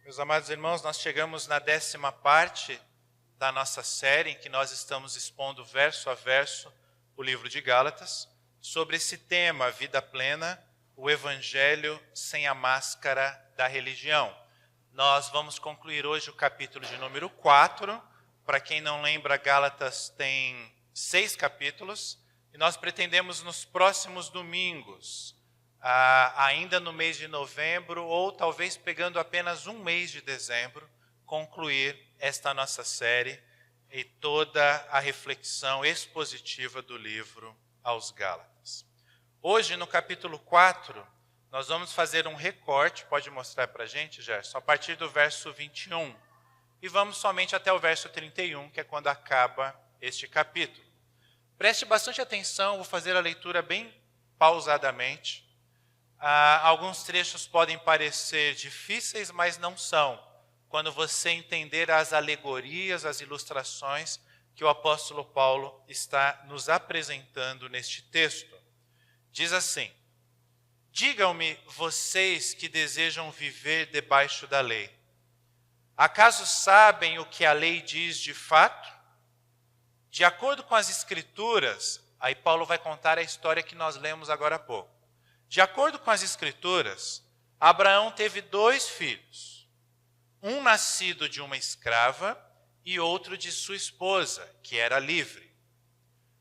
Meus amados irmãos, nós chegamos na 10ª parte da nossa série, em que nós estamos expondo verso a verso o livro de Gálatas, sobre esse tema, vida plena, o evangelho sem a máscara da religião. Nós vamos concluir hoje o capítulo de número 4. Para quem não lembra, Gálatas tem 6 capítulos, e nós pretendemos nos próximos domingos, ainda no mês de novembro, ou talvez pegando apenas um mês de dezembro, concluir esta nossa série e toda a reflexão expositiva do livro aos Gálatas. Hoje, no capítulo 4, nós vamos fazer um recorte, pode mostrar para a gente, Gerson, a partir do verso 21, e vamos somente até o verso 31, que é quando acaba este capítulo. Preste bastante atenção, vou fazer a leitura bem pausadamente. Alguns trechos podem parecer difíceis, mas não são, quando você entender as alegorias, as ilustrações que o apóstolo Paulo está nos apresentando neste texto. Diz assim: digam-me vocês que desejam viver debaixo da lei. Acaso sabem o que a lei diz de fato? De acordo com as Escrituras, aí Paulo vai contar a história que nós lemos agora há pouco. De acordo com as Escrituras, Abraão teve 2 filhos, um nascido de uma escrava e outro de sua esposa, que era livre.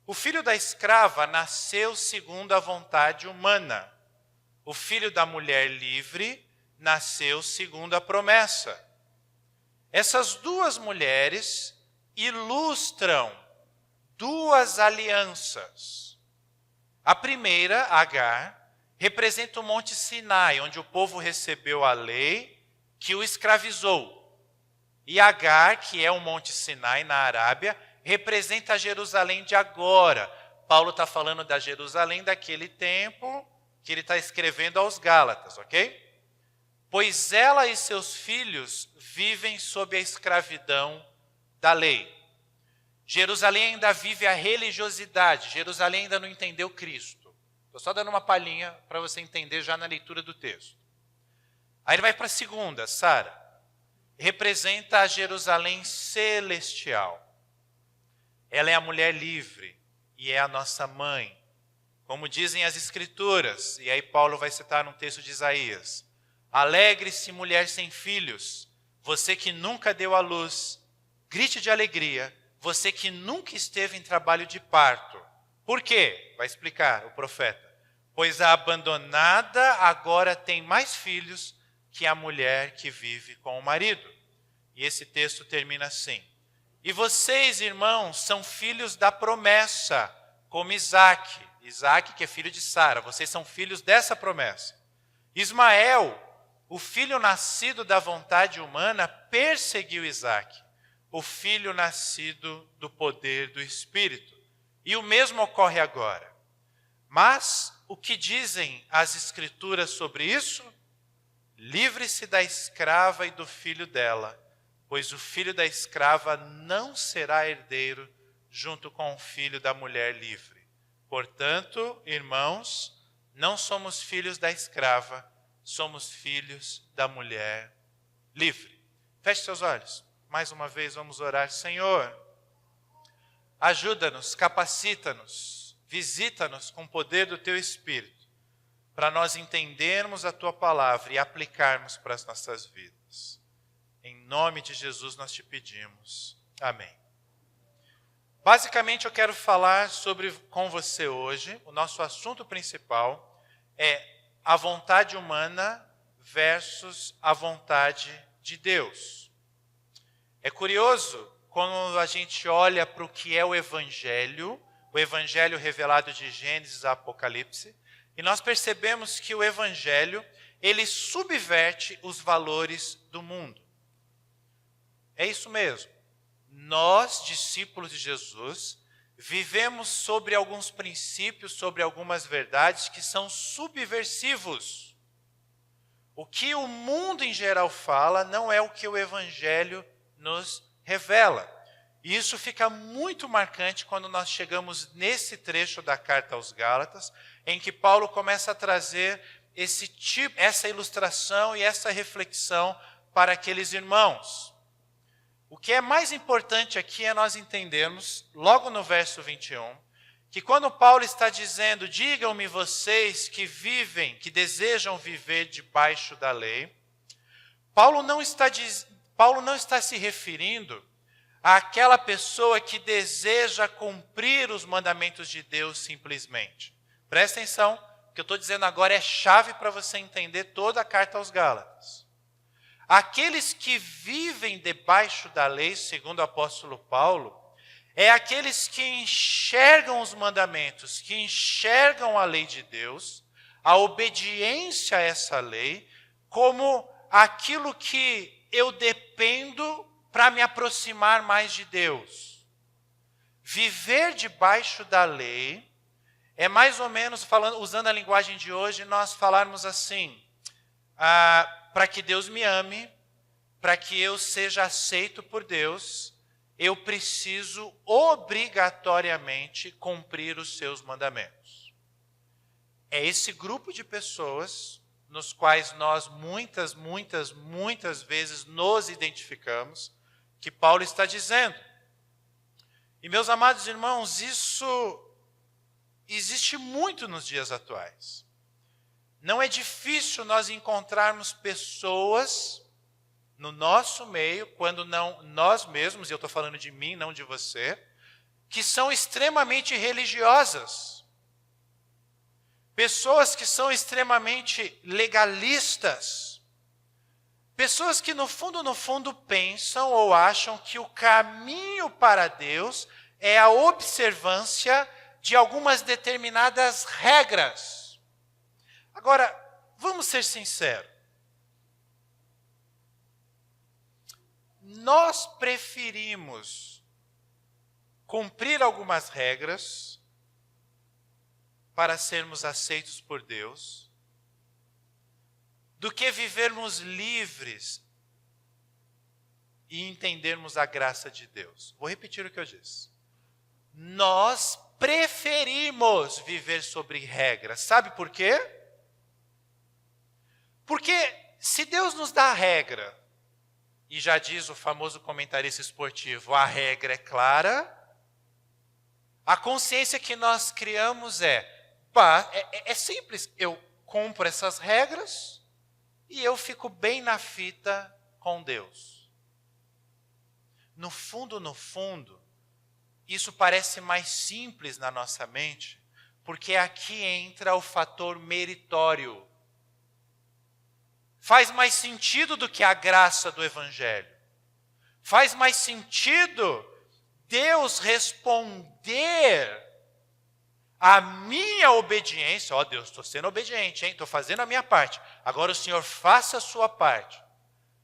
O filho da escrava nasceu segundo a vontade humana. O filho da mulher livre nasceu segundo a promessa. Essas 2 mulheres ilustram 2 alianças. A primeira, Agar, representa o Monte Sinai, onde o povo recebeu a lei que o escravizou. E Agar, que é o Monte Sinai na Arábia, representa a Jerusalém de agora. Paulo está falando da Jerusalém daquele tempo que ele está escrevendo aos Gálatas, ok? Pois ela e seus filhos vivem sob a escravidão da lei. Jerusalém ainda vive a religiosidade, Jerusalém ainda não entendeu Cristo. Estou só dando uma palhinha para você entender já na leitura do texto. Aí ele vai para a segunda, Sara. Representa a Jerusalém celestial. Ela é a mulher livre e é a nossa mãe. Como dizem as Escrituras, e aí Paulo vai citar um texto de Isaías: alegre-se, mulher sem filhos, você que nunca deu à luz, grite de alegria, você que nunca esteve em trabalho de parto. Por quê? Vai explicar o profeta. Pois a abandonada agora tem mais filhos que a mulher que vive com o marido. E esse texto termina assim: e vocês, irmãos, são filhos da promessa, como Isaque. Isaque, que é filho de Sara, vocês são filhos dessa promessa. Ismael, o filho nascido da vontade humana, perseguiu Isaque, o filho nascido do poder do Espírito. E o mesmo ocorre agora. Mas o que dizem as Escrituras sobre isso? Livre-se da escrava e do filho dela, pois o filho da escrava não será herdeiro junto com o filho da mulher livre. Portanto, irmãos, não somos filhos da escrava, somos filhos da mulher livre. Feche seus olhos. Mais uma vez vamos orar. Senhor, ajuda-nos, capacita-nos, visita-nos com o poder do Teu Espírito, para nós entendermos a Tua palavra e aplicarmos para as nossas vidas. Em nome de Jesus nós te pedimos. Amém. Basicamente eu quero falar com você hoje, o nosso assunto principal é a vontade humana versus a vontade de Deus. É curioso quando a gente olha para o que é o Evangelho revelado de Gênesis a Apocalipse, e nós percebemos que o Evangelho, ele subverte os valores do mundo. É isso mesmo. Nós, discípulos de Jesus, vivemos sobre alguns princípios, sobre algumas verdades que são subversivos. O que o mundo em geral fala não é o que o Evangelho nos revela. E isso fica muito marcante quando nós chegamos nesse trecho da carta aos Gálatas, em que Paulo começa a trazer essa ilustração e essa reflexão para aqueles irmãos. O que é mais importante aqui é nós entendermos, logo no verso 21, que quando Paulo está dizendo, digam-me vocês que vivem, que desejam viver debaixo da lei, Paulo não está se referindo àquela pessoa que deseja cumprir os mandamentos de Deus simplesmente. Presta atenção, o que eu estou dizendo agora é chave para você entender toda a carta aos Gálatas. Aqueles que vivem debaixo da lei, segundo o apóstolo Paulo, é aqueles que enxergam os mandamentos, que enxergam a lei de Deus, a obediência a essa lei, como aquilo que eu dependo para me aproximar mais de Deus. Viver debaixo da lei é mais ou menos, usando a linguagem de hoje, nós falarmos assim, para que Deus me ame, para que eu seja aceito por Deus, eu preciso obrigatoriamente cumprir os seus mandamentos. É esse grupo de pessoas nos quais nós muitas vezes nos identificamos, que Paulo está dizendo. E meus amados irmãos, isso existe muito nos dias atuais. Não é difícil nós encontrarmos pessoas no nosso meio, quando não nós mesmos, e eu estou falando de mim, não de você, que são extremamente religiosas. Pessoas que são extremamente legalistas. Pessoas que no fundo pensam ou acham que o caminho para Deus é a observância de algumas determinadas regras. Agora, vamos ser sinceros. Nós preferimos cumprir algumas regras para sermos aceitos por Deus, do que vivermos livres e entendermos a graça de Deus. Vou repetir o que eu disse. Nós preferimos viver sobre regras. Sabe por quê? Porque se Deus nos dá a regra, e já diz o famoso comentarista esportivo, a regra é clara, a consciência que nós criamos é simples, eu cumpro essas regras e eu fico bem na fita com Deus. No fundo, isso parece mais simples na nossa mente, porque aqui entra o fator meritório. Faz mais sentido do que a graça do Evangelho. Faz mais sentido Deus responder a minha obediência. Ó Deus, estou sendo obediente, estou fazendo a minha parte. Agora o Senhor faça a sua parte.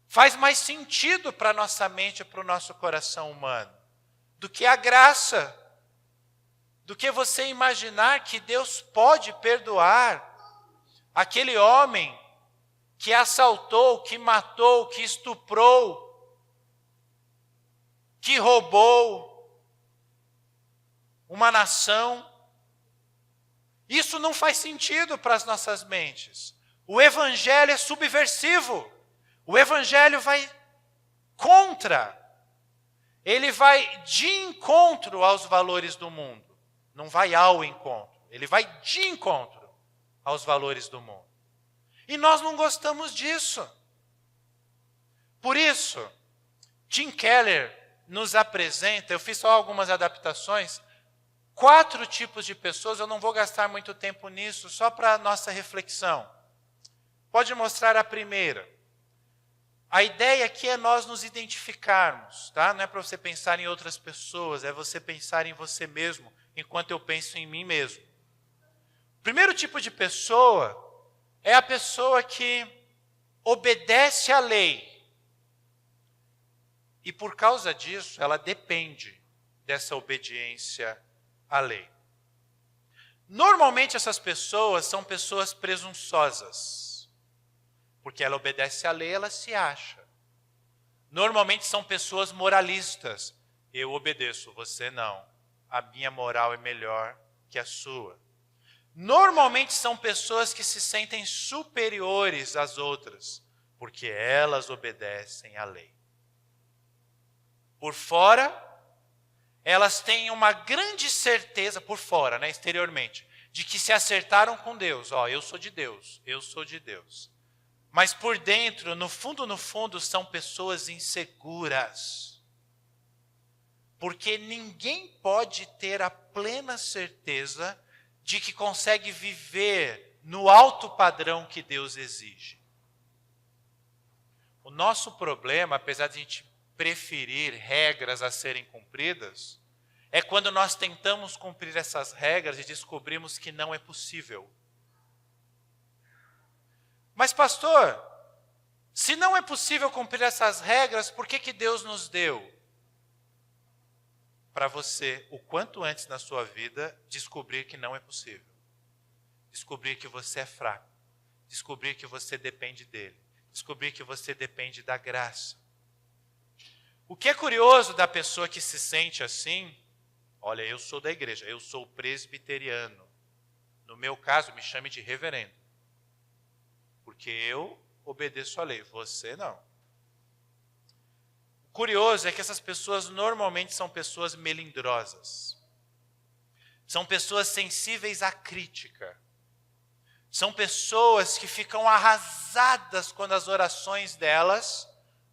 Faz mais sentido para a nossa mente e para o nosso coração humano do que a graça. Do que você imaginar que Deus pode perdoar aquele homem que assaltou, que matou, que estuprou, que roubou uma nação. Isso não faz sentido para as nossas mentes. O Evangelho é subversivo. O Evangelho vai contra. Ele vai de encontro aos valores do mundo. Não vai ao encontro. Ele vai de encontro aos valores do mundo. E nós não gostamos disso. Por isso, Tim Keller nos apresenta, eu fiz só algumas adaptações, 4 tipos de pessoas, eu não vou gastar muito tempo nisso, só para a nossa reflexão. Pode mostrar a primeira. A ideia aqui é nós nos identificarmos, tá? Não é para você pensar em outras pessoas, é você pensar em você mesmo, enquanto eu penso em mim mesmo. O primeiro tipo de pessoa é a pessoa que obedece à lei. E por causa disso, ela depende dessa obediência à lei. Normalmente essas pessoas são pessoas presunçosas. Porque ela obedece à lei, ela se acha. Normalmente são pessoas moralistas. Eu obedeço, você não. A minha moral é melhor que a sua. Normalmente são pessoas que se sentem superiores às outras, porque elas obedecem à lei. Por fora, elas têm uma grande certeza, por fora, né, exteriormente, de que se acertaram com Deus. Eu sou de Deus, eu sou de Deus. Mas por dentro, no fundo, são pessoas inseguras. Porque ninguém pode ter a plena certeza de que consegue viver no alto padrão que Deus exige. O nosso problema, apesar de a gente preferir regras a serem cumpridas, é quando nós tentamos cumprir essas regras e descobrimos que não é possível. Mas pastor, se não é possível cumprir essas regras, por que Deus nos deu? Para você, o quanto antes na sua vida, descobrir que não é possível. Descobrir que você é fraco. Descobrir que você depende dele. Descobrir que você depende da graça. O que é curioso da pessoa que se sente assim, olha, eu sou da igreja, eu sou presbiteriano. No meu caso, me chame de reverendo. Porque eu obedeço à lei, você não. O curioso é que essas pessoas normalmente são pessoas melindrosas. São pessoas sensíveis à crítica. São pessoas que ficam arrasadas quando as orações delas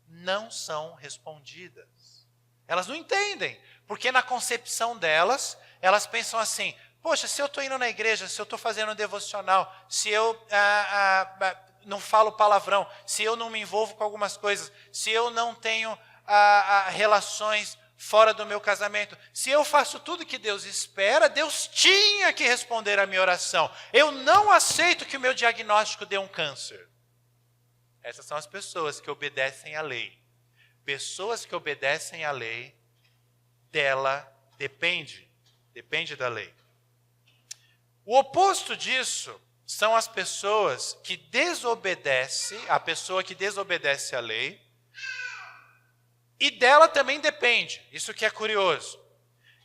não são respondidas. Elas não entendem, porque na concepção delas, elas pensam assim, poxa, se eu estou indo na igreja, se eu estou fazendo um devocional, se eu não falo palavrão, se eu não me envolvo com algumas coisas, se eu não tenho relações fora do meu casamento, se eu faço tudo que Deus espera, Deus tinha que responder a minha oração. Eu não aceito que o meu diagnóstico dê um câncer. Essas são as pessoas que obedecem à lei. Pessoas que obedecem à lei, dela depende da lei. O oposto disso são as pessoas que desobedecem, a pessoa que desobedece à lei, e dela também depende, isso que é curioso.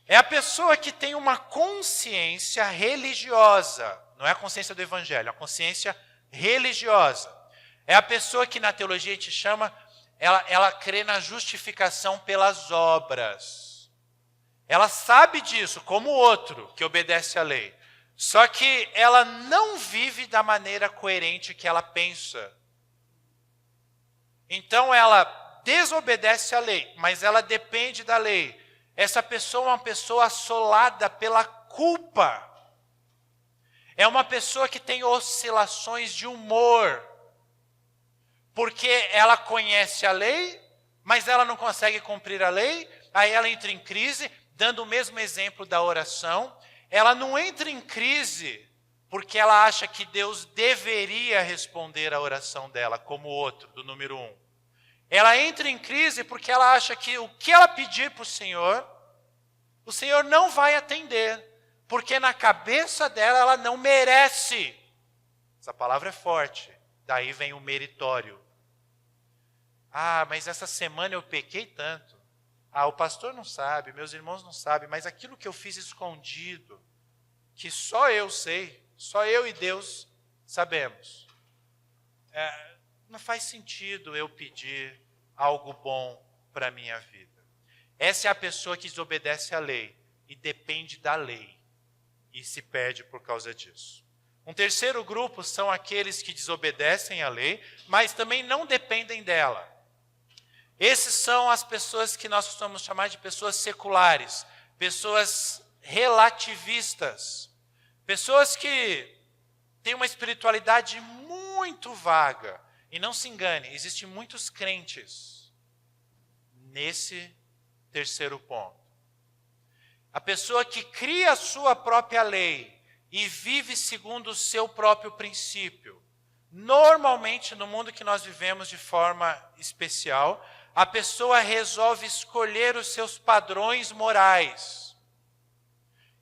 É a pessoa que tem uma consciência religiosa, não é a consciência do evangelho, é a consciência religiosa. É a pessoa que na teologia a gente chama, ela crê na justificação pelas obras. Ela sabe disso, como o outro que obedece à lei. Só que ela não vive da maneira coerente que ela pensa. Então ela desobedece à lei, mas ela depende da lei. Essa pessoa é uma pessoa assolada pela culpa. É uma pessoa que tem oscilações de humor. Porque ela conhece a lei, mas ela não consegue cumprir a lei, aí ela entra em crise, dando o mesmo exemplo da oração. Ela não entra em crise porque ela acha que Deus deveria responder a oração dela, como o outro, do número 1. Ela entra em crise porque ela acha que o que ela pedir para o Senhor não vai atender, porque na cabeça dela ela não merece. Essa palavra é forte, daí vem o meritório. Mas essa semana eu pequei tanto. O pastor não sabe, meus irmãos não sabem, mas aquilo que eu fiz escondido, que só eu sei, só eu e Deus sabemos. Não faz sentido eu pedir algo bom para a minha vida. Essa é a pessoa que desobedece à lei e depende da lei e se perde por causa disso. Um terceiro grupo são aqueles que desobedecem à lei, mas também não dependem dela. Esses são as pessoas que nós costumamos chamar de pessoas seculares, pessoas relativistas, pessoas que têm uma espiritualidade muito vaga. E não se engane, existem muitos crentes nesse terceiro ponto. A pessoa que cria a sua própria lei e vive segundo o seu próprio princípio. Normalmente, no mundo que nós vivemos de forma especial, a pessoa resolve escolher os seus padrões morais.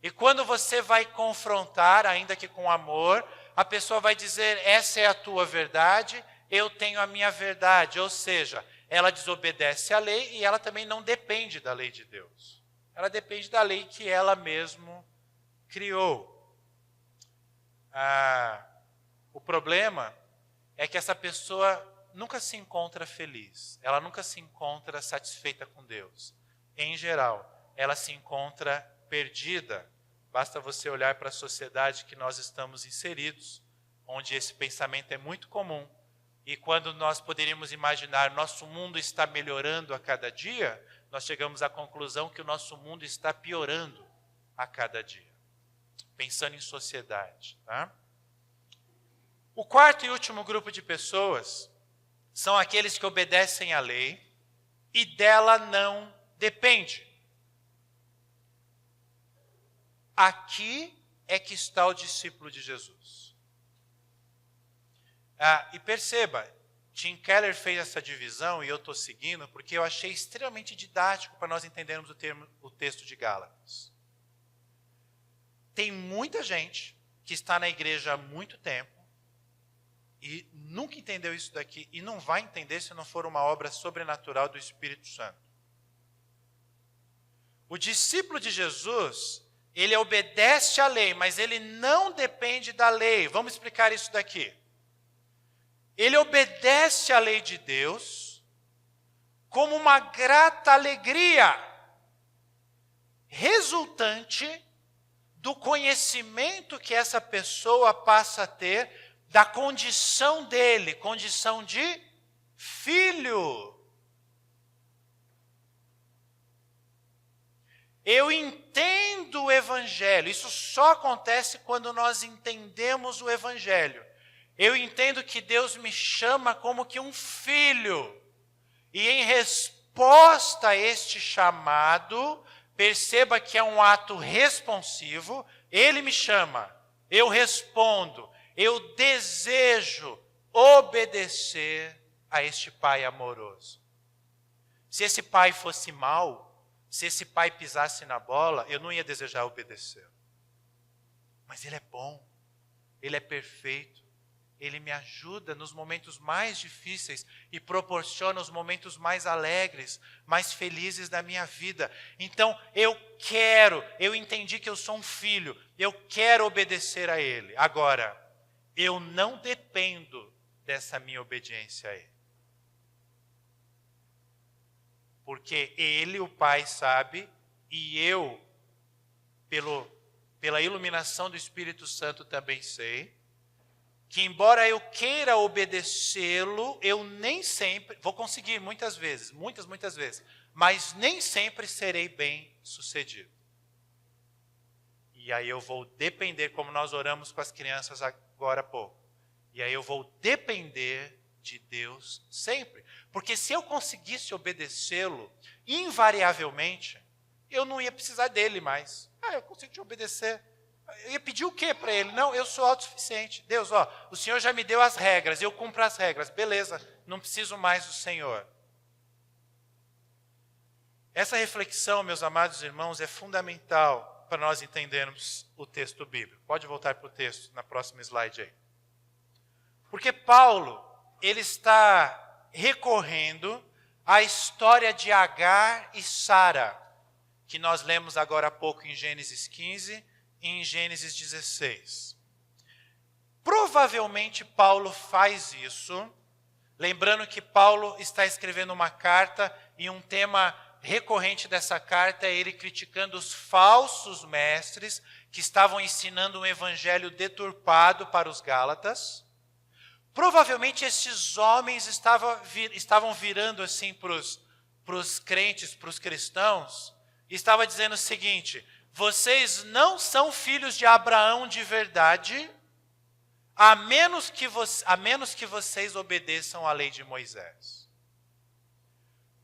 E quando você vai confrontar, ainda que com amor, a pessoa vai dizer, essa é a tua verdade, eu tenho a minha verdade. Ou seja, ela desobedece à lei e ela também não depende da lei de Deus. Ela depende da lei que ela mesma criou. O problema é que essa pessoa nunca se encontra feliz, ela nunca se encontra satisfeita com Deus. Em geral, ela se encontra perdida. Basta você olhar para a sociedade que nós estamos inseridos, onde esse pensamento é muito comum. E quando nós poderíamos imaginar nosso mundo está melhorando a cada dia, nós chegamos à conclusão que o nosso mundo está piorando a cada dia. Pensando em sociedade, tá? O quarto e último grupo de pessoas são aqueles que obedecem à lei e dela não depende. Aqui é que está o discípulo de Jesus. E perceba, Tim Keller fez essa divisão e eu estou seguindo porque eu achei extremamente didático para nós entendermos o texto de Gálatas. Tem muita gente que está na igreja há muito tempo e nunca entendeu isso daqui e não vai entender se não for uma obra sobrenatural do Espírito Santo. O discípulo de Jesus, ele obedece à lei, mas ele não depende da lei. Vamos explicar isso daqui. Ele obedece à lei de Deus como uma grata alegria resultante do conhecimento que essa pessoa passa a ter da condição dele, condição de filho. Eu entendo o Evangelho, isso só acontece quando nós entendemos o Evangelho. Eu entendo que Deus me chama como que um filho. E em resposta a este chamado, perceba que é um ato responsivo, Ele me chama, eu respondo, eu desejo obedecer a este Pai amoroso. Se esse Pai fosse mau, se esse Pai pisasse na bola, eu não ia desejar obedecer. Mas Ele é bom, Ele é perfeito. Ele me ajuda nos momentos mais difíceis e proporciona os momentos mais alegres, mais felizes da minha vida. Então, eu entendi que eu sou um filho, eu quero obedecer a Ele. Agora, eu não dependo dessa minha obediência a Ele. Porque Ele, o Pai, sabe, e eu, pela iluminação do Espírito Santo também sei, que embora eu queira obedecê-lo, eu nem sempre, vou conseguir muitas vezes, muitas vezes, mas nem sempre serei bem sucedido. E aí eu vou depender, como nós oramos com as crianças agora há pouco, e aí eu vou depender de Deus sempre. Porque se eu conseguisse obedecê-lo, invariavelmente, eu não ia precisar dele mais. Eu consigo te obedecer. Eu ia pedir o quê para ele? Não, eu sou autossuficiente. Deus, o Senhor já me deu as regras, eu cumpro as regras. Beleza, não preciso mais do Senhor. Essa reflexão, meus amados irmãos, é fundamental para nós entendermos o texto bíblico. Pode voltar para o texto, na próxima slide aí. Porque Paulo, ele está recorrendo à história de Agar e Sara, que nós lemos agora há pouco em Gênesis 15 e em Gênesis 16. Provavelmente Paulo faz isso, lembrando que Paulo está escrevendo uma carta e um tema recorrente dessa carta é ele criticando os falsos mestres que estavam ensinando um evangelho deturpado para os Gálatas. Provavelmente esses homens estavam virando assim para os crentes, para os cristãos, e estava dizendo o seguinte: vocês não são filhos de Abraão de verdade, a menos que vocês obedeçam à lei de Moisés.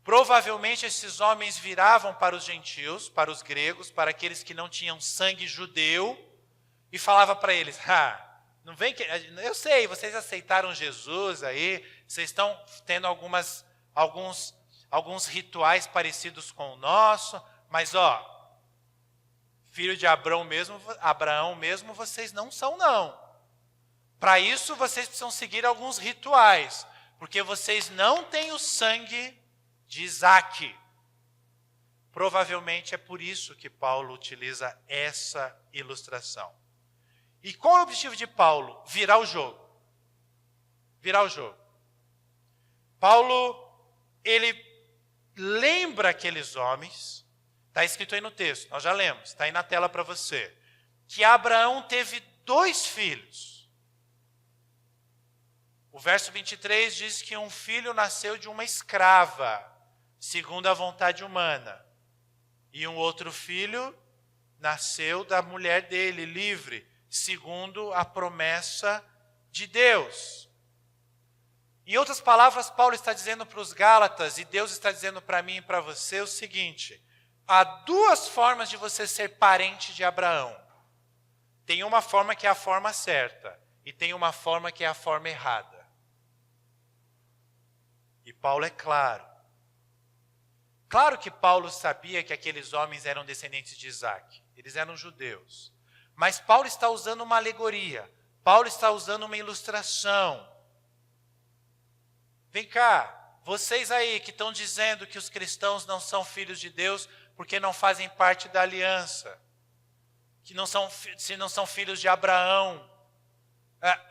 Provavelmente esses homens viravam para os gentios, para os gregos, para aqueles que não tinham sangue judeu, e falava para eles: não vem que, eu sei, vocês aceitaram Jesus aí, vocês estão tendo alguns rituais parecidos com o nosso, mas filho de Abraão mesmo vocês não são não. Para isso vocês precisam seguir alguns rituais, porque vocês não têm o sangue de Isaac. Provavelmente é por isso que Paulo utiliza essa ilustração. E qual é o objetivo de Paulo? Virar o jogo. Virar o jogo. Paulo, ele lembra aqueles homens, está escrito aí no texto, nós já lemos, está aí na tela para você, que Abraão teve 2 filhos. O verso 23 diz que um filho nasceu de uma escrava, segundo a vontade humana. E um outro filho nasceu da mulher dele, livre, segundo a promessa de Deus. Em outras palavras, Paulo está dizendo para os Gálatas, e Deus está dizendo para mim e para você o seguinte: há 2 formas de você ser parente de Abraão. Tem uma forma que é a forma certa, e tem uma forma que é a forma errada. E Paulo é claro. Claro que Paulo sabia que aqueles homens eram descendentes de Isaac. Eles eram judeus. Mas Paulo está usando uma alegoria. Paulo está usando uma ilustração. Vem cá, vocês aí que estão dizendo que os cristãos não são filhos de Deus porque não fazem parte da aliança, que não são filhos de Abraão.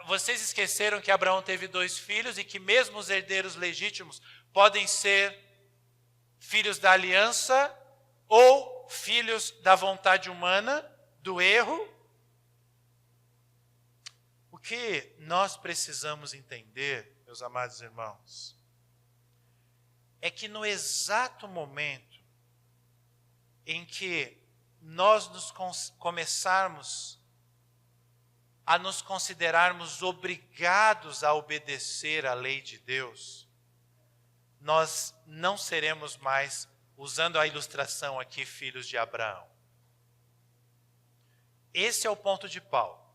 Vocês esqueceram que Abraão teve 2 filhos e que mesmo os herdeiros legítimos podem ser filhos da aliança ou filhos da vontade humana, do erro? O que nós precisamos entender, meus amados irmãos, é que no exato momento em que nós começarmos a nos considerarmos obrigados a obedecer à lei de Deus, nós não seremos mais, usando a ilustração aqui, filhos de Abraão. Esse é o ponto de Paulo.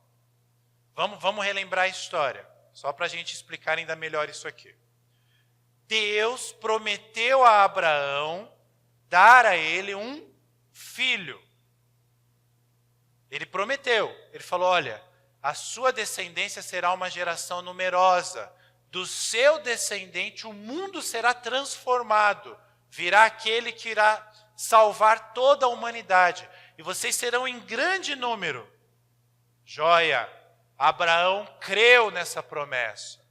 Vamos relembrar a história, só para a gente explicar ainda melhor isso aqui. Deus prometeu a Abraão dar a ele um filho. Ele prometeu, ele falou, olha, a sua descendência será uma geração numerosa. Do seu descendente o mundo será transformado. Virá aquele que irá salvar toda a humanidade. E vocês serão em grande número. Joia! Abraão creu nessa promessa.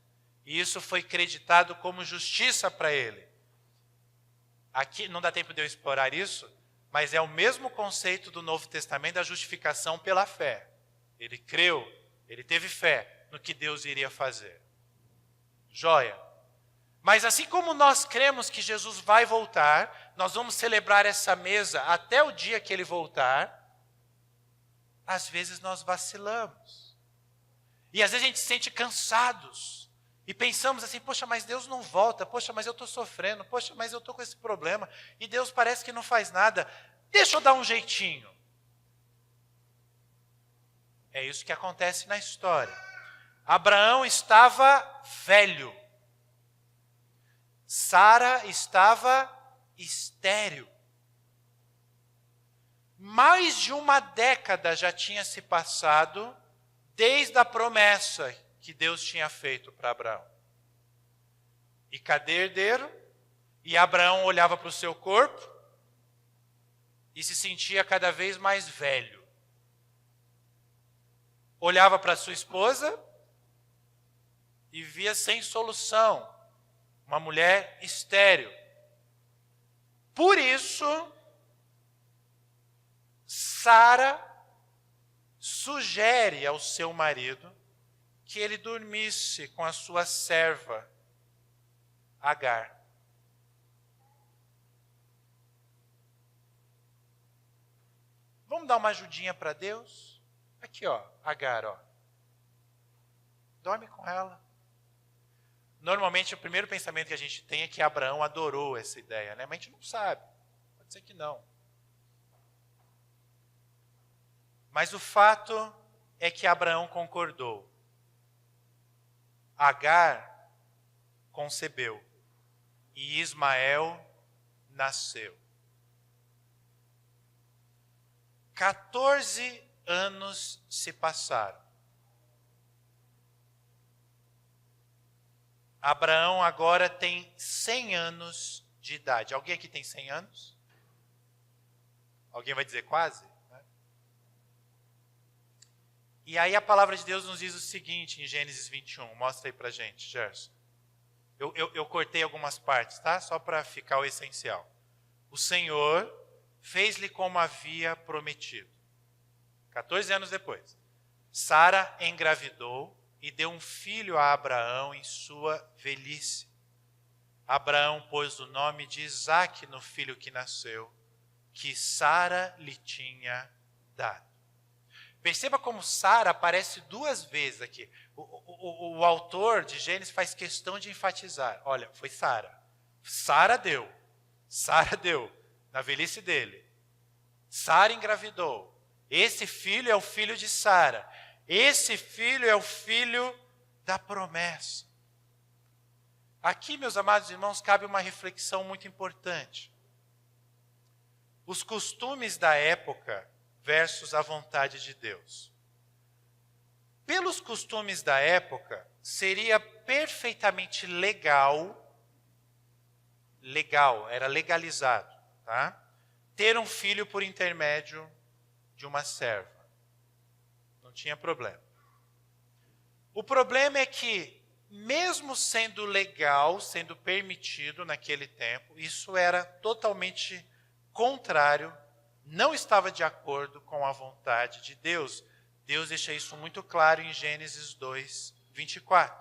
E isso foi creditado como justiça para ele. Aqui não dá tempo de eu explorar isso, mas é o mesmo conceito do Novo Testamento da justificação pela fé. Ele creu, ele teve fé no que Deus iria fazer. Joia. Mas assim como nós cremos que Jesus vai voltar, nós vamos celebrar essa mesa até o dia que ele voltar, às vezes nós vacilamos. E às vezes a gente se sente cansados. E pensamos assim, poxa, mas Deus não volta, poxa, mas eu estou sofrendo, poxa, mas eu estou com esse problema, e Deus parece que não faz nada, deixa eu dar um jeitinho. É isso que acontece na história. Abraão estava velho. Sara estava estéril. Mais de uma década já tinha se passado desde a promessa que Deus tinha feito para Abraão. E cadê herdeiro? E Abraão olhava para o seu corpo e se sentia cada vez mais velho. Olhava para sua esposa e via sem solução, uma mulher estéril. Por isso, Sara sugere ao seu marido que ele dormisse com a sua serva, Agar. Vamos dar uma ajudinha para Deus? Aqui, ó, Agar, ó. Dorme com ela. Normalmente, o primeiro pensamento que a gente tem é que Abraão adorou essa ideia, né? Mas a gente não sabe. Pode ser que não. Mas o fato é que Abraão concordou. Agar concebeu e Ismael nasceu. 14 anos se passaram. Abraão agora tem 100 anos de idade. Alguém aqui tem 100 anos? Alguém vai dizer quase? E aí a palavra de Deus nos diz o seguinte em Gênesis 21. Mostra aí pra gente, Gerson. Eu cortei algumas partes, tá? Só para ficar o essencial. O Senhor fez-lhe como havia prometido. 14 anos depois, Sara engravidou e deu um filho a Abraão em sua velhice. Abraão pôs o nome de Isaque no filho que nasceu, que Sara lhe tinha dado. Perceba como Sara aparece 2 vezes aqui. O autor de Gênesis faz questão de enfatizar. Olha, foi Sara. Sara deu, na velhice dele. Sara engravidou. Esse filho é o filho de Sara. Esse filho é o filho da promessa. Aqui, meus amados irmãos, cabe uma reflexão muito importante. Os costumes da época versus a vontade de Deus. Pelos costumes da época, seria perfeitamente legal, era legalizado, tá? Ter um filho por intermédio de uma serva. Não tinha problema. O problema é que, mesmo sendo legal, sendo permitido naquele tempo, isso era totalmente contrário, não estava de acordo com a vontade de Deus. Deus deixa isso muito claro em Gênesis 2, 24.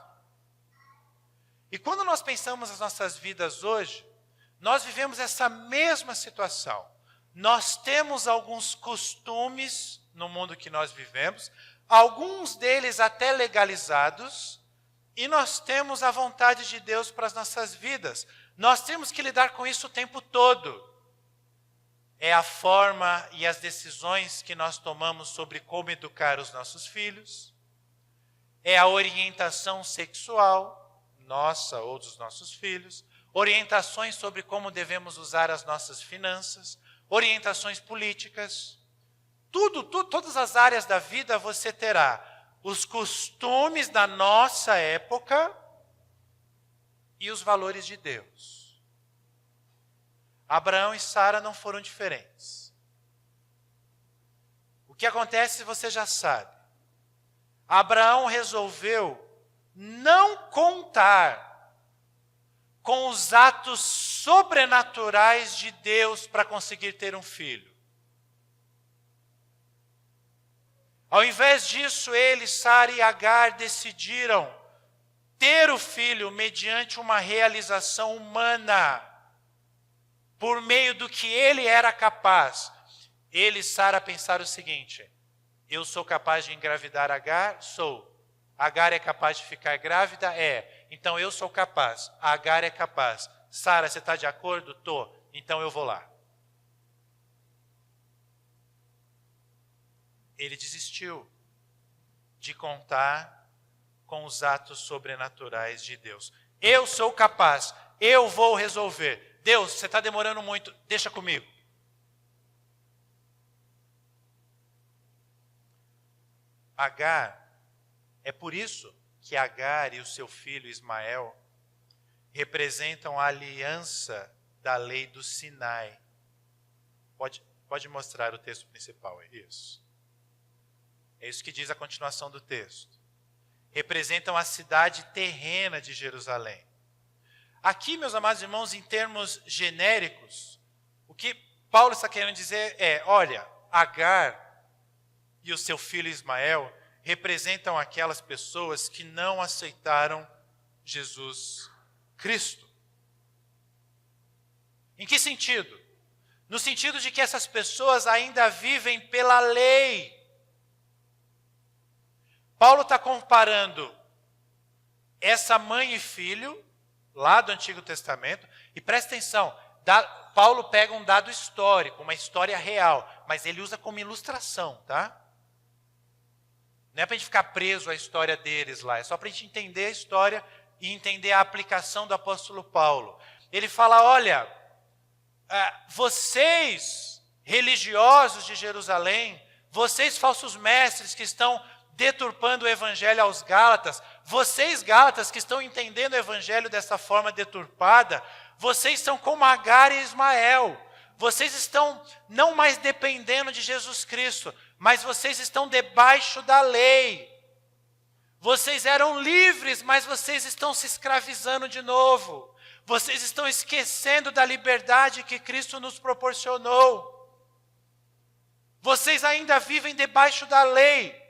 E quando nós pensamos nas nossas vidas hoje, nós vivemos essa mesma situação. Nós temos alguns costumes no mundo que nós vivemos, alguns deles até legalizados, e nós temos a vontade de Deus para as nossas vidas. Nós temos que lidar com isso o tempo todo. É a forma e as decisões que nós tomamos sobre como educar os nossos filhos. É a orientação sexual, nossa ou dos nossos filhos. Orientações sobre como devemos usar as nossas finanças. Orientações políticas. Todas as áreas da vida você terá os costumes da nossa época e os valores de Deus. Abraão e Sara não foram diferentes. O que acontece você já sabe. Abraão resolveu não contar com os atos sobrenaturais de Deus para conseguir ter um filho. Ao invés disso, ele, Sara e Agar decidiram ter o filho mediante uma realização humana, por meio do que ele era capaz. Ele e Sara pensaram o seguinte: eu sou capaz de engravidar Agar? Sou. Agar é capaz de ficar grávida? É. Então eu sou capaz. Agar é capaz. Sara, você está de acordo? Tô. Então eu vou lá. Ele desistiu de contar com os atos sobrenaturais de Deus. Eu sou capaz. Eu vou resolver. Deus, você está demorando muito, deixa comigo. Agar, é por isso que Agar e o seu filho Ismael representam a aliança da lei do Sinai. Pode mostrar o texto principal, é isso. É isso que diz a continuação do texto. Representam a cidade terrena de Jerusalém. Aqui, meus amados irmãos, em termos genéricos, o que Paulo está querendo dizer é, olha, Agar e o seu filho Ismael representam aquelas pessoas que não aceitaram Jesus Cristo. Em que sentido? No sentido de que essas pessoas ainda vivem pela lei. Paulo está comparando essa mãe e filho, lá do Antigo Testamento, e presta atenção, Paulo pega um dado histórico, uma história real, mas ele usa como ilustração, tá? Não é para a gente ficar preso à história deles lá, é só para a gente entender a história e entender a aplicação do apóstolo Paulo. Ele fala, olha, vocês, religiosos de Jerusalém, vocês falsos mestres que estão deturpando o evangelho aos Gálatas, vocês Gálatas que estão entendendo o evangelho dessa forma deturpada, vocês são como Agar e Ismael, vocês estão não mais dependendo de Jesus Cristo, mas vocês estão debaixo da lei. Vocês eram livres, mas vocês estão se escravizando de novo. Vocês estão esquecendo da liberdade que Cristo nos proporcionou. Vocês ainda vivem debaixo da lei.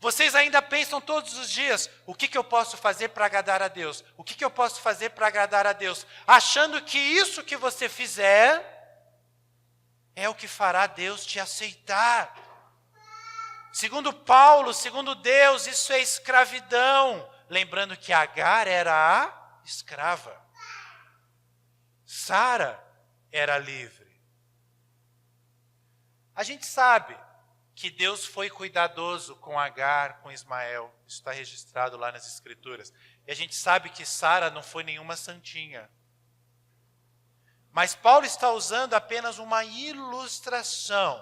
Vocês ainda pensam todos os dias, o que eu posso fazer para agradar a Deus? O que eu posso fazer para agradar a Deus? Achando que isso que você fizer é o que fará Deus te aceitar. Segundo Paulo, segundo Deus, isso é escravidão. Lembrando que Agar era a escrava. Sara era livre. A gente sabe que Deus foi cuidadoso com Agar, com Ismael. Isso está registrado lá nas Escrituras. E a gente sabe que Sara não foi nenhuma santinha. Mas Paulo está usando apenas uma ilustração.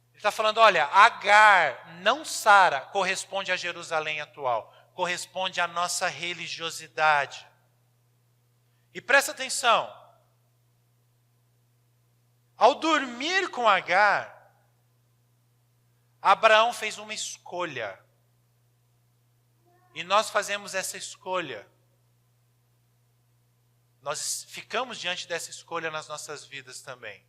Ele está falando, olha, Agar, não Sara, corresponde a Jerusalém atual. Corresponde à nossa religiosidade. E presta atenção. Ao dormir com Agar, Abraão fez uma escolha. E nós fazemos essa escolha. Nós ficamos diante dessa escolha nas nossas vidas também.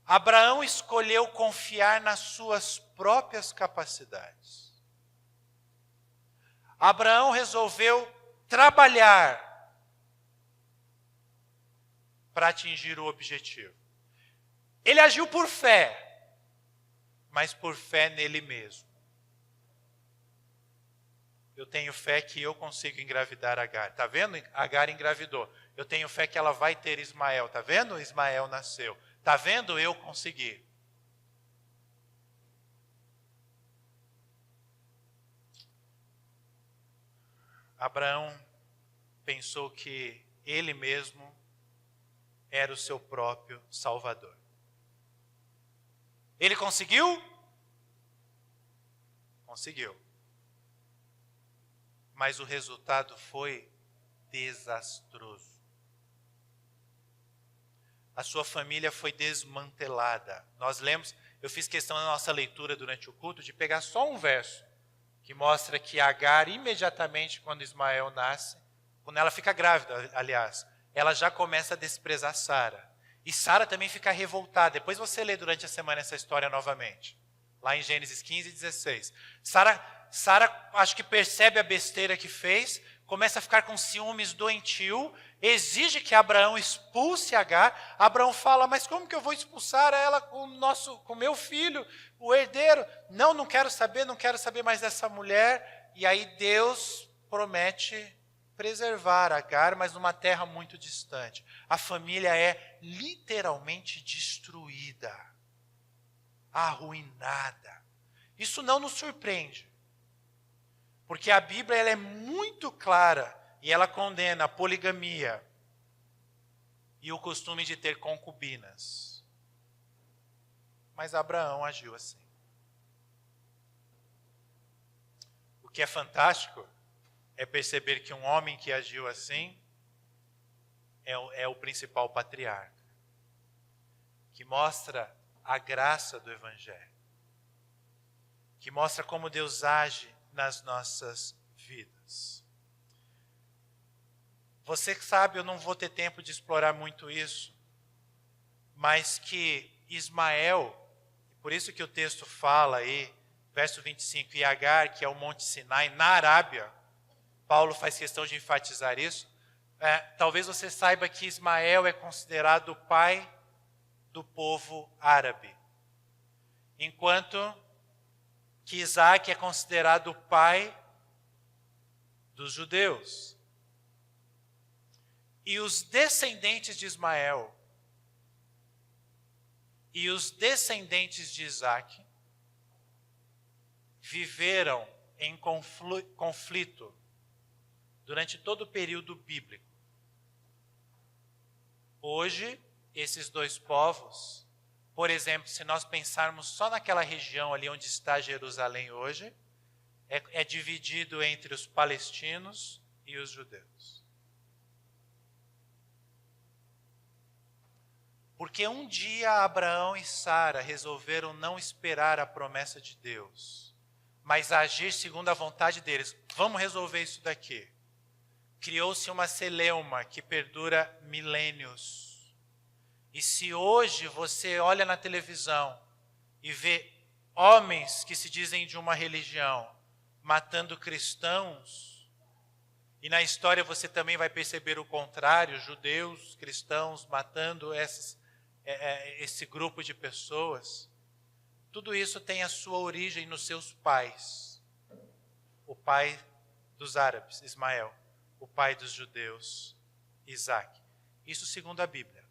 Abraão escolheu confiar nas suas próprias capacidades. Abraão resolveu trabalhar para atingir o objetivo. Ele agiu por fé, mas por fé nele mesmo. Eu tenho fé que eu consigo engravidar Agar. Está vendo? Agar engravidou. Eu tenho fé que ela vai ter Ismael. Está vendo? Ismael nasceu. Está vendo? Eu consegui. Abraão pensou que ele mesmo era o seu próprio Salvador. Ele conseguiu? Conseguiu. Mas o resultado foi desastroso. A sua família foi desmantelada. Nós lemos, eu fiz questão na nossa leitura durante o culto de pegar só um verso que mostra que Agar, imediatamente quando Ismael nasce, quando ela fica grávida, aliás, ela já começa a desprezar Sara. E Sara também fica revoltada. Depois você lê durante a semana essa história novamente. Lá em Gênesis 15 e 16. Sara acho que percebe a besteira que fez, começa a ficar com ciúmes doentio, exige que Abraão expulse Agar. Abraão fala, mas como que eu vou expulsar ela com o meu filho, o herdeiro? Não quero saber mais dessa mulher. E aí Deus promete preservar Agar, mas numa terra muito distante. A família é literalmente destruída, arruinada. Isso não nos surpreende, porque a Bíblia ela é muito clara e ela condena a poligamia e o costume de ter concubinas. Mas Abraão agiu assim. O que é fantástico é perceber que um homem que agiu assim é o principal patriarca, que mostra a graça do Evangelho, que mostra como Deus age nas nossas vidas. Você sabe, eu não vou ter tempo de explorar muito isso, mas que Ismael, por isso que o texto fala aí, verso 25, e Agar, que é o Monte Sinai, na Arábia, Paulo faz questão de enfatizar isso. Talvez você saiba que Ismael é considerado o pai do povo árabe, enquanto que Isaac é considerado o pai dos judeus. E os descendentes de Ismael e os descendentes de Isaac viveram em conflito durante todo o período bíblico. Hoje, esses dois povos, por exemplo, se nós pensarmos só naquela região ali onde está Jerusalém hoje, é dividido entre os palestinos e os judeus. Porque um dia Abraão e Sara resolveram não esperar a promessa de Deus. mas a agir segundo a vontade deles. Vamos resolver isso daqui. Criou-se uma celeuma que perdura milênios. E se hoje você olha na televisão e vê homens que se dizem de uma religião matando cristãos, e na história você também vai perceber o contrário, judeus, cristãos matando esse grupo de pessoas, tudo isso tem a sua origem nos seus pais. O pai dos árabes, Ismael, o pai dos judeus, Isaac. Isso segundo a Bíblia.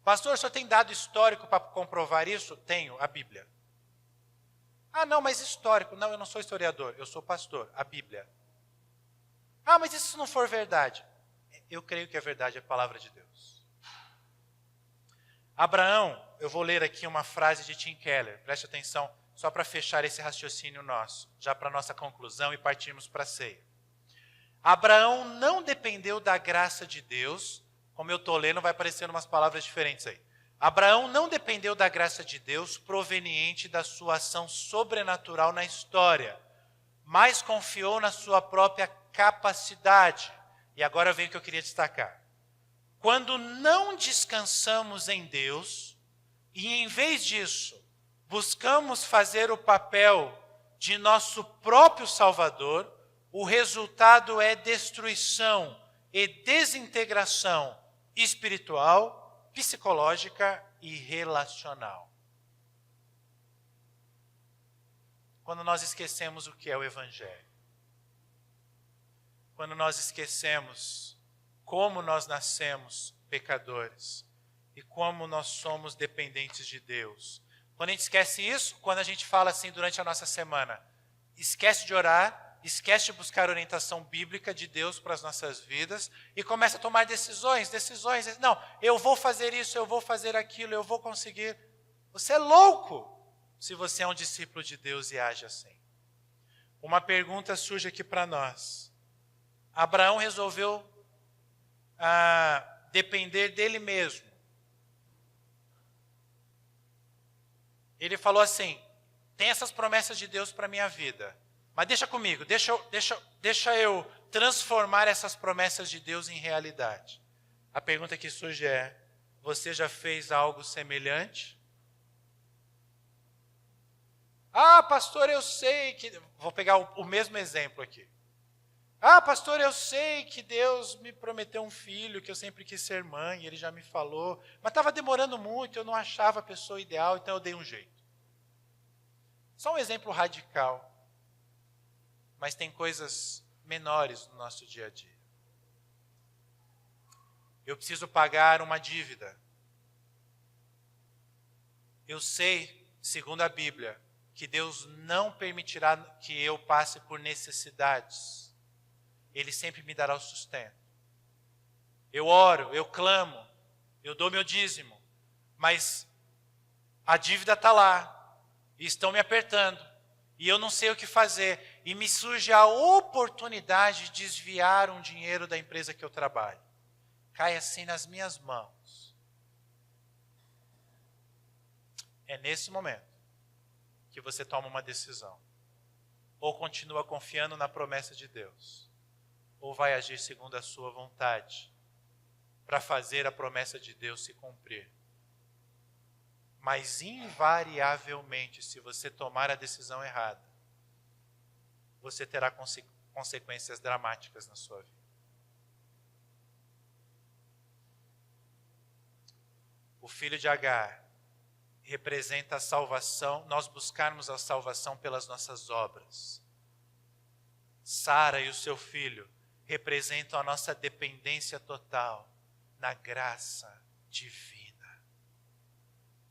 Pastor, o senhor tem dado histórico para comprovar isso? Tenho, a Bíblia. Ah, não, mas histórico. Não, eu não sou historiador, eu sou pastor, a Bíblia. Ah, mas e se não for verdade? Eu creio que a verdade é a palavra de Deus. Abraão, eu vou ler aqui uma frase de Tim Keller, preste atenção, só para fechar esse raciocínio nosso, já para a nossa conclusão e partirmos para a ceia. Abraão não dependeu da graça de Deus, como eu estou lendo, vai aparecendo umas palavras diferentes aí. Abraão não dependeu da graça de Deus proveniente da sua ação sobrenatural na história, mas confiou na sua própria capacidade. E agora vem o que eu queria destacar. Quando não descansamos em Deus, e em vez disso, buscamos fazer o papel de nosso próprio Salvador, o resultado é destruição e desintegração espiritual, psicológica e relacional. Quando nós esquecemos o que é o Evangelho. Quando nós esquecemos como nós nascemos pecadores e como nós somos dependentes de Deus. Quando a gente esquece isso, quando a gente fala assim durante a nossa semana, esquece de orar, esquece de buscar orientação bíblica de Deus para as nossas vidas e começa a tomar decisões. Não, eu vou fazer isso, eu vou fazer aquilo, eu vou conseguir. Você é louco se você é um discípulo de Deus e age assim. Uma pergunta surge aqui para nós. Abraão resolveu depender dele mesmo. Ele falou assim, tem essas promessas de Deus para a minha vida, mas deixa comigo, deixa eu transformar essas promessas de Deus em realidade. A pergunta que surge é, você já fez algo semelhante? Ah, pastor, eu sei que... Vou pegar o mesmo exemplo aqui. Ah, pastor, eu sei que Deus me prometeu um filho, que eu sempre quis ser mãe, ele já me falou, mas estava demorando muito, eu não achava a pessoa ideal, então eu dei um jeito. Só um exemplo radical, mas tem coisas menores no nosso dia a dia. Eu preciso pagar uma dívida. Eu sei, segundo a Bíblia, que Deus não permitirá que eu passe por necessidades. Ele sempre me dará o sustento. Eu oro, eu clamo, eu dou meu dízimo, mas a dívida está lá, e estão me apertando, e eu não sei o que fazer, e me surge a oportunidade de desviar um dinheiro da empresa que eu trabalho. Cai assim nas minhas mãos. É nesse momento que você toma uma decisão. Ou continua confiando na promessa de Deus, ou vai agir segundo a sua vontade, para fazer a promessa de Deus se cumprir. Mas invariavelmente, se você tomar a decisão errada, você terá consequências dramáticas na sua vida. O filho de Agar representa a salvação, nós buscarmos a salvação pelas nossas obras. Sara e o seu filho representam a nossa dependência total na graça divina.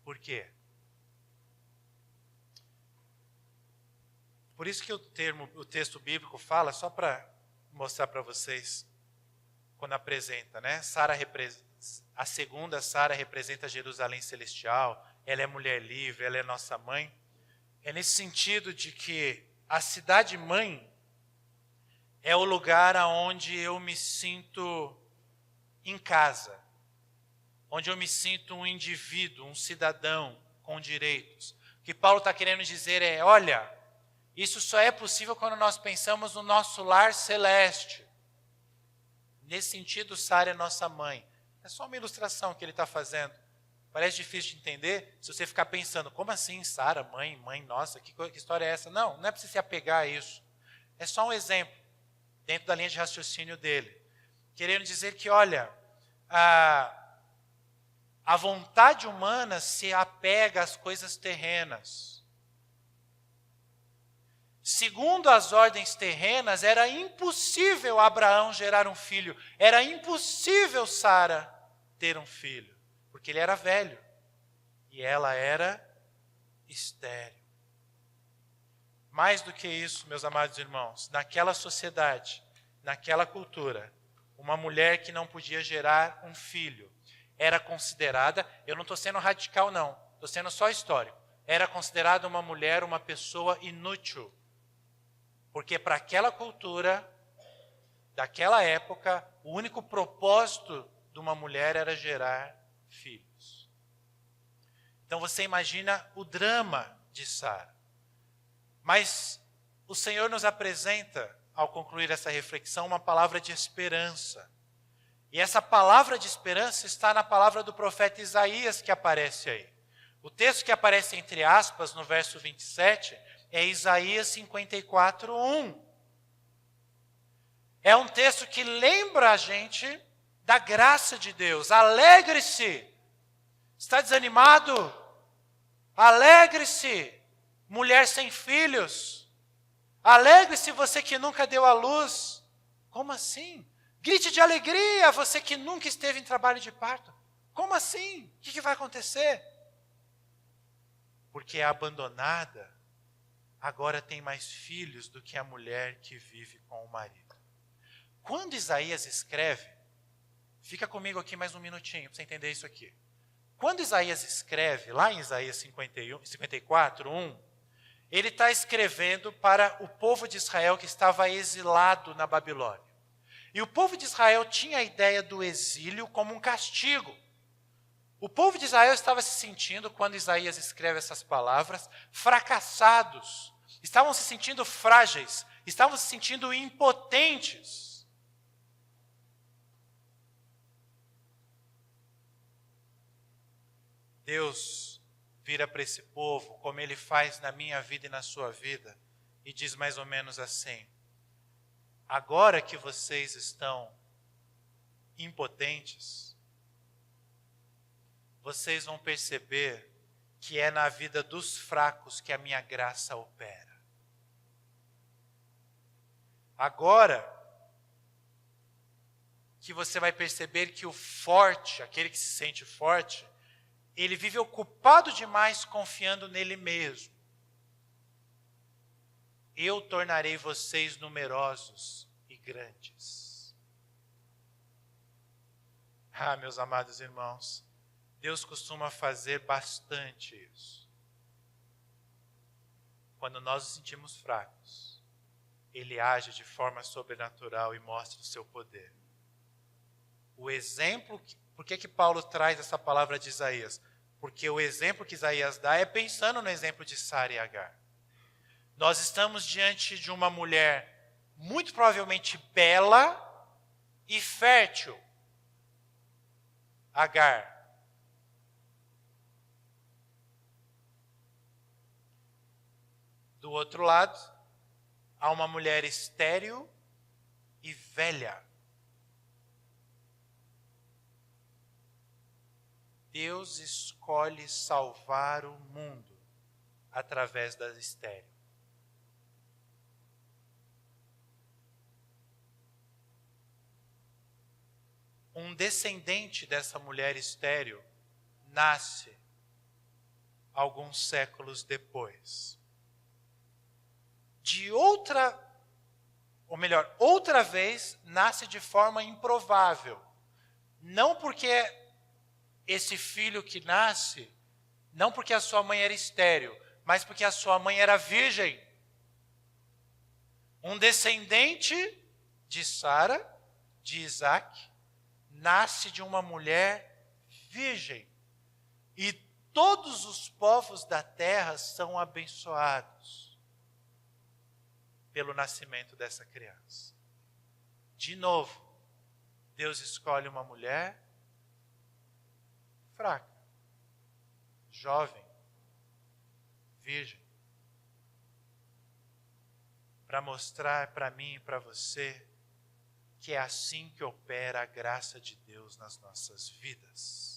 Por quê? Por isso que o texto bíblico fala, só para mostrar para vocês, quando apresenta, né? A segunda Sara representa Jerusalém celestial, ela é mulher livre, ela é nossa mãe. É nesse sentido de que a cidade-mãe é o lugar onde eu me sinto em casa, onde eu me sinto um indivíduo, um cidadão com direitos. O que Paulo está querendo dizer é, olha, Isso só é possível quando nós pensamos no nosso lar celeste. Nesse sentido, Sara é nossa mãe. É só uma ilustração que ele está fazendo. Parece difícil de entender se você ficar pensando, como assim Sara, mãe, nossa, que história é essa? Não é para você se apegar a isso. É só um exemplo, dentro da linha de raciocínio dele. Querendo dizer que, olha, a vontade humana se apega às coisas terrenas. Segundo as ordens terrenas, era impossível Abraão gerar um filho. Era impossível Sara ter um filho. Porque ele era velho. E ela era estéril. Mais do que isso, meus amados irmãos, naquela sociedade, naquela cultura, uma mulher que não podia gerar um filho era considerada, eu não estou sendo radical não, estou sendo só histórico, era considerada uma mulher, uma pessoa inútil. Porque para aquela cultura, daquela época, o único propósito de uma mulher era gerar filhos. Então você imagina o drama de Sara. Mas o Senhor nos apresenta, ao concluir essa reflexão, uma palavra de esperança. E essa palavra de esperança está na palavra do profeta Isaías que aparece aí. O texto que aparece entre aspas no verso 27 é Isaías 54:1. É um texto que lembra a gente da graça de Deus. Alegre-se. Está desanimado? Alegre-se, mulher sem filhos. Alegre-se, você que nunca deu à luz. Como assim? Grite de alegria, você que nunca esteve em trabalho de parto. Como assim? O que vai acontecer? Porque a abandonada agora tem mais filhos do que a mulher que vive com o marido. Quando Isaías escreve, fica comigo aqui mais um minutinho para você entender isso aqui. Quando Isaías escreve, lá em Isaías 54:1, ele está escrevendo para o povo de Israel que estava exilado na Babilônia. E o povo de Israel tinha a ideia do exílio como um castigo. O povo de Israel estava se sentindo, quando Isaías escreve essas palavras, fracassados. Estavam se sentindo frágeis, estavam se sentindo impotentes. Deus vira para esse povo, como Ele faz na minha vida e na sua vida, e diz mais ou menos assim: agora que vocês estão impotentes, vocês vão perceber que é na vida dos fracos que a minha graça opera. Agora que você vai perceber que o forte, aquele que se sente forte, ele vive ocupado demais confiando nele mesmo. Eu tornarei vocês numerosos e grandes. Ah, meus amados irmãos, Deus costuma fazer bastante isso. Quando nós nos sentimos fracos, Ele age de forma sobrenatural e mostra o seu poder. O exemplo, por que Paulo traz essa palavra de Isaías? Porque o exemplo que Isaías dá é pensando no exemplo de Sara e Agar. Nós estamos diante de uma mulher muito provavelmente bela e fértil. Agar. Do outro lado, há uma mulher estéril e velha. Deus escolhe salvar o mundo através da estéril. Um descendente dessa mulher estéril nasce alguns séculos depois. Outra vez, nasce de forma improvável. Não porque esse filho que nasce, não porque a sua mãe era estéril, mas porque a sua mãe era virgem. Um descendente de Sara, de Isaac, nasce de uma mulher virgem. E todos os povos da terra são abençoados. pelo nascimento dessa criança. De novo, Deus escolhe uma mulher fraca, jovem, virgem, para mostrar para mim e para você que é assim que opera a graça de Deus nas nossas vidas.